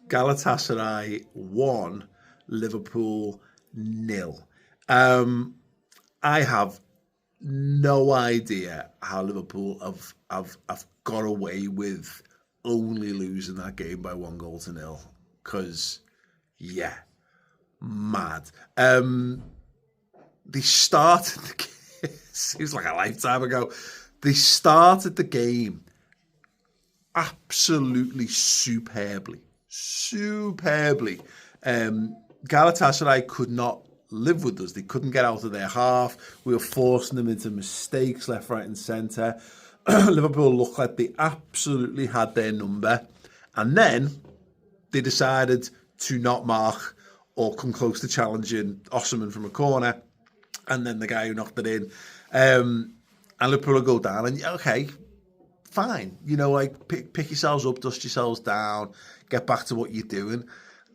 Galatasaray 1, Liverpool 0. I have no idea how Liverpool have got away with only losing that game by 1-0. Because, yeah, mad. They started the game, seems like a lifetime ago. They started the game absolutely superbly. Galatasaray could not live with us. They couldn't get out of their half. We were forcing them into mistakes left, right and centre. Liverpool looked like they absolutely had their number. And then they decided to not mark or come close to challenging Osimhen from a corner. And then the guy who knocked it in. And Liverpool will go down. And okay, fine. You know, like pick yourselves up, dust yourselves down, get back to what you're doing.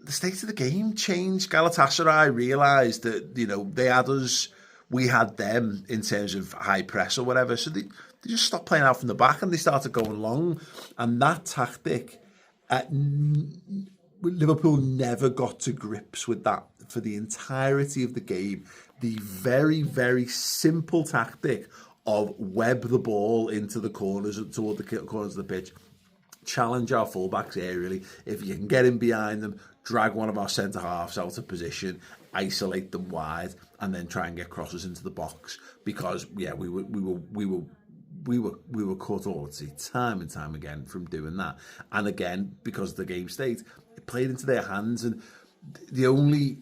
The state of the game changed. Galatasaray realised that, you know, they had us, we had them in terms of high press or whatever. So they just stopped playing out from the back and they started going long. And that tactic, Liverpool never got to grips with that for the entirety of the game. The very, very simple tactic of web the ball into the corners, toward the corners of the pitch, challenge our fullbacks aerially. If you can get in behind them, drag one of our centre halves out of position, isolate them wide, and then try and get crosses into the box. Because yeah, we were caught all at sea time and time again from doing that. And again, because of the game state, it played into their hands. And the only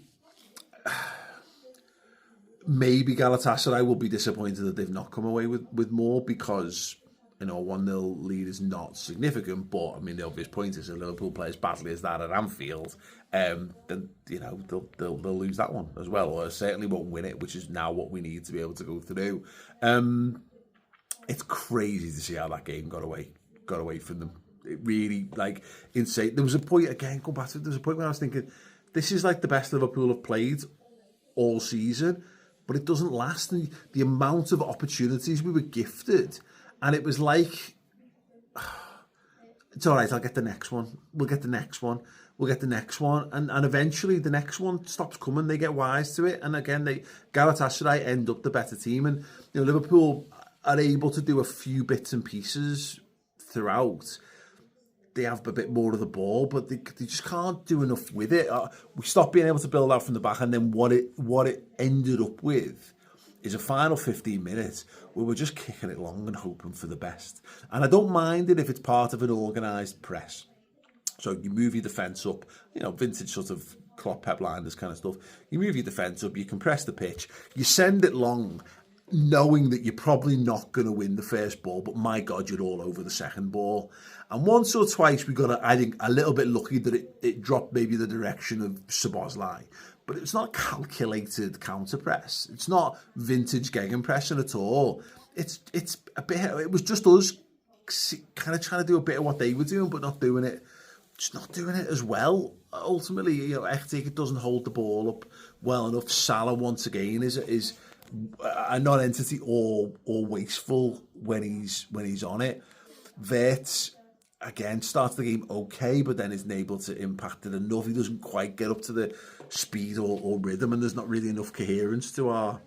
maybe Galatasaray will be disappointed that they've not come away with more, because, you know, 1-0 lead is not significant, but I mean the obvious point is if Liverpool play as badly as that at Anfield, then, you know, they'll lose that one as well, or certainly won't win it, which is now what we need to be able to go through. It's crazy to see how that game got away from them. It really, like, insane. There was a point, again, go back to it, there was a point when I was thinking, this is like the best Liverpool have played all season, but it doesn't last. And the amount of opportunities we were gifted, and it was like, it's all right, I'll get the next one. We'll get the next one. We'll get the next one. And eventually the next one stops coming. They get wise to it. And again, Galatasaray end up the better team. And, you know, Liverpool are able to do a few bits and pieces throughout. They have a bit more of the ball, but they just can't do enough with it. We stopped being able to build out from the back, and then what it ended up with is a final 15 minutes where we're just kicking it long and hoping for the best. And I don't mind it if it's part of an organised press. So you move your defence up, you know, vintage sort of Klopp, Pep Blinders kind of stuff. You move your defence up, you compress the pitch, you send it long, knowing that you're probably not going to win the first ball, but my God, you're all over the second ball. And once or twice we got, I think, a little bit lucky that it dropped maybe the direction of Szoboszlai. But it's not calculated counter press. It's not vintage gegenpressing at all. It's a bit. It was just us kind of trying to do a bit of what they were doing, but not doing it. Just not doing it as well. Ultimately, you know, Ektik doesn't hold the ball up well enough. Salah once again is a non-entity or wasteful when he's on it. Wirtz again starts the game okay, but then isn't able to impact it enough. He doesn't quite get up to the speed or rhythm, and there's not really enough coherence to our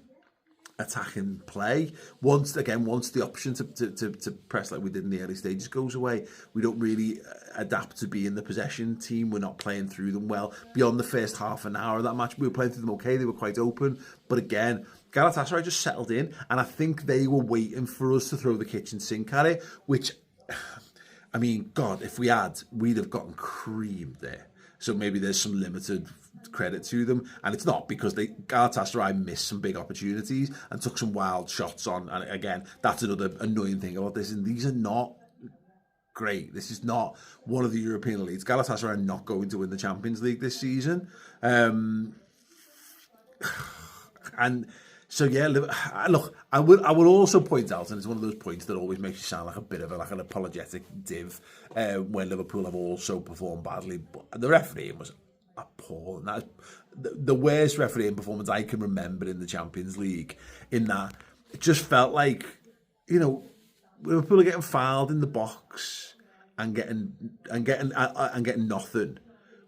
attacking play. Once the option to press like we did in the early stages goes away, we don't really adapt to being the possession team. We're not playing through them well. Beyond the first half an hour of that match, we were playing through them okay. They were quite open, but again, Galatasaray just settled in, and I think they were waiting for us to throw the kitchen sink at it, which, I mean, God, if we had, we'd have gotten creamed there. So maybe there's some limited credit to them, and it's not, because Galatasaray missed some big opportunities and took some wild shots on. And again, that's another annoying thing about this, and these are not great. This is not one of the European elites. Galatasaray are not going to win the Champions League this season. And so yeah, look, I would also point out, and it's one of those points that always makes you sound like a bit of an apologetic div when Liverpool have also performed badly, but the refereeing was appalling. That's the worst refereeing performance I can remember in the Champions League, in that it just felt like, you know, Liverpool are getting fouled in the box, and getting nothing.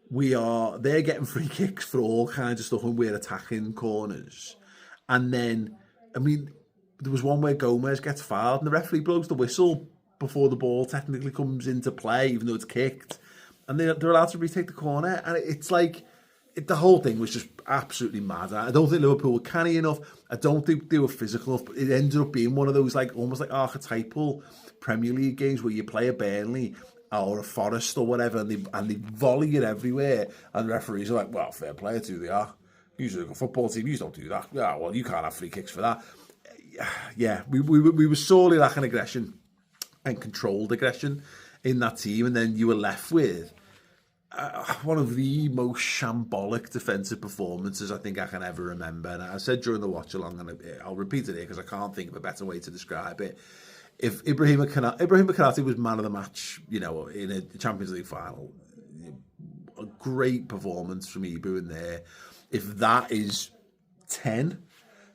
They're getting free kicks for all kinds of stuff, and we're attacking corners. And then, I mean, there was one where Gomez gets fouled, and the referee blows the whistle before the ball technically comes into play, even though it's kicked, and they're allowed to retake the corner. And it's like, the whole thing was just absolutely mad. I don't think Liverpool were canny enough. I don't think they were physical enough. But it ended up being one of those almost like archetypal Premier League games where you play a Burnley or a Forest or whatever, and they volley it everywhere, and the referees are like, well, fair play to who they are. Usually a football team, you don't do that. Yeah, well, you can't have free kicks for that. Yeah, we were sorely lacking aggression and controlled aggression in that team, and then you were left with one of the most shambolic defensive performances I think I can ever remember. And I said during the watch along, and I'll repeat it here because I can't think of a better way to describe it. If Ibrahim Konate was man of the match, in a Champions League final, a great performance from Ibu in there. If that is 10,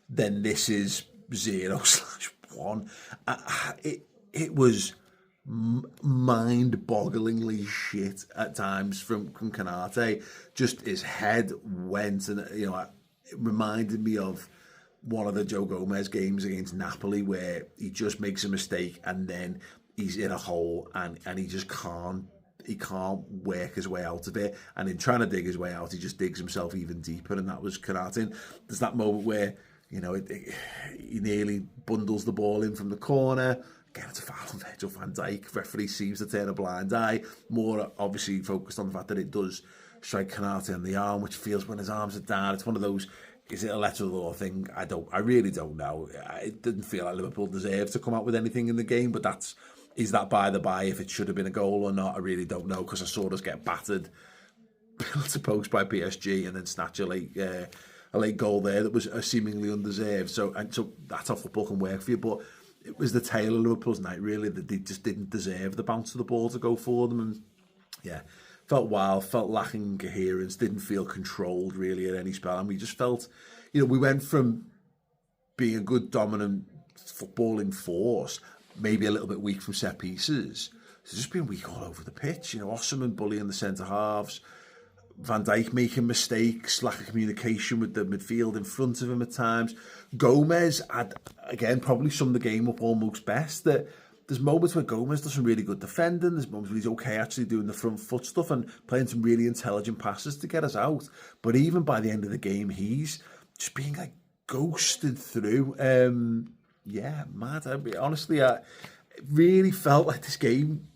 then this is 0/1. It was mind-bogglingly shit at times from Konate. Just his head went, and it reminded me of one of the Joe Gomez games against Napoli where he just makes a mistake and then he's in a hole and he just can't work his way out of it, and in trying to dig his way out he just digs himself even deeper, and that was Konate. There's that moment where he nearly bundles the ball in from the corner. Again, it's a foul on Virgil van Dijk. Referee seems to turn a blind eye, more obviously focused on the fact that it does strike Konate on the arm, which feels when his arms are down. It's one of those, is it a letter of the law thing? I really don't know. It didn't feel like Liverpool deserved to come out with anything in the game, but is that by the by if it should have been a goal or not? I really don't know, because I saw us get battered to post by PSG and then snatch a late goal there that was seemingly undeserved. So that's how football can work for you. But it was the tail of Liverpool's night, really, that they just didn't deserve the bounce of the ball to go for them. And yeah, felt wild, felt lacking coherence, didn't feel controlled really at any spell. And we just felt, we went from being a good dominant footballing force, maybe a little bit weak from set pieces, to just being weak all over the pitch. Osimhen bullying the centre halves, Van Dijk making mistakes, lack of communication with the midfield in front of him at times. Gomez had, again, probably summed the game up almost best, that there's moments where Gomez does some really good defending, there's moments where he's okay actually doing the front foot stuff and playing some really intelligent passes to get us out. But even by the end of the game, he's just being ghosted through. Mad. Honestly, it really felt like this game,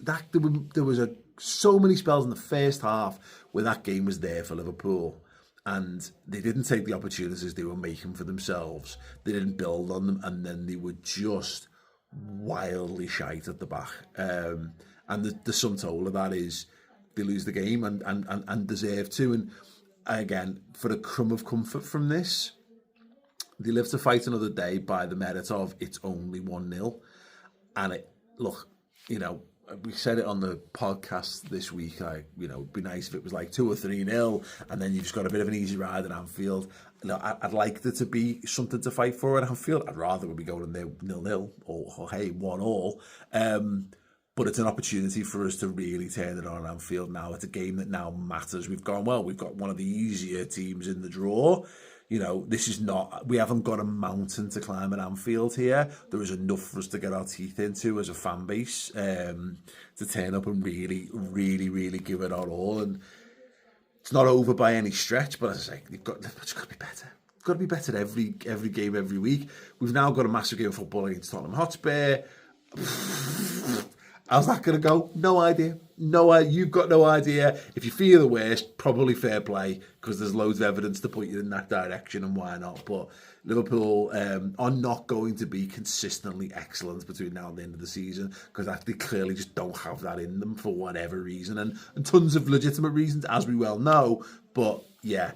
that there was so many spells in the first half where that game was there for Liverpool, and they didn't take the opportunities they were making for themselves. They didn't build on them, and then they were just wildly shite at the back. And the sum total of that is they lose the game and deserve to. And again, for a crumb of comfort from this, they live to fight another day by the merit of it's only 1-0. And we said it on the podcast this week, it'd be nice if it was 2 or 3-0, and then you've just got a bit of an easy ride at Anfield. I'd like there to be something to fight for at Anfield. I'd rather we be going in there 0-0 or hey, 1-1. But it's an opportunity for us to really turn it on at Anfield now. It's a game that now matters. We've got one of the easier teams in the draw. We haven't got a mountain to climb at Anfield here. There is enough for us to get our teeth into as a fan base, to turn up and really, really, really give it our all. And it's not over by any stretch, but as I say, it's got to be better. It's got to be better every game, every week. We've now got a massive game of football against Tottenham Hotspur. How's that going to go? No idea. You've got no idea. If you fear the worst, probably fair play, because there's loads of evidence to put you in that direction, and why not? But Liverpool are not going to be consistently excellent between now and the end of the season, because they clearly just don't have that in them for whatever reason, and tons of legitimate reasons, as we well know. But yeah,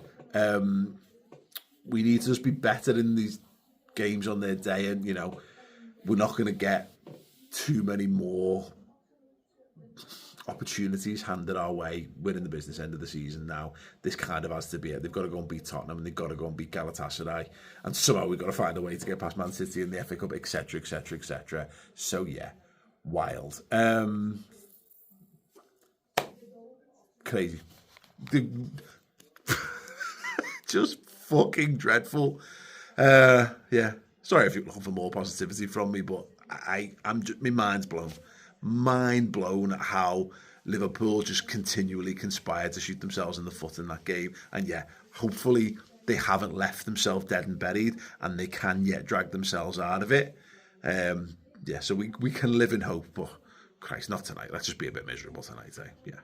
we need to just be better in these games on their day, and we're not going to get too many more opportunities handed our way. We're in the business end of the season now. This kind of has to be it. They've got to go and beat Tottenham, and they've got to go and beat Galatasaray, and somehow we've got to find a way to get past Man City in the FA Cup, etc., etc., etc. So yeah, wild. crazy. Just fucking dreadful. Yeah. Sorry if you're looking for more positivity from me, but I'm just, my mind's blown. Mind blown at how Liverpool just continually conspired to shoot themselves in the foot in that game. And yeah, hopefully they haven't left themselves dead and buried and they can yet drag themselves out of it. Yeah, so we can live in hope, but Christ, not tonight. Let's just be a bit miserable tonight, eh? Yeah.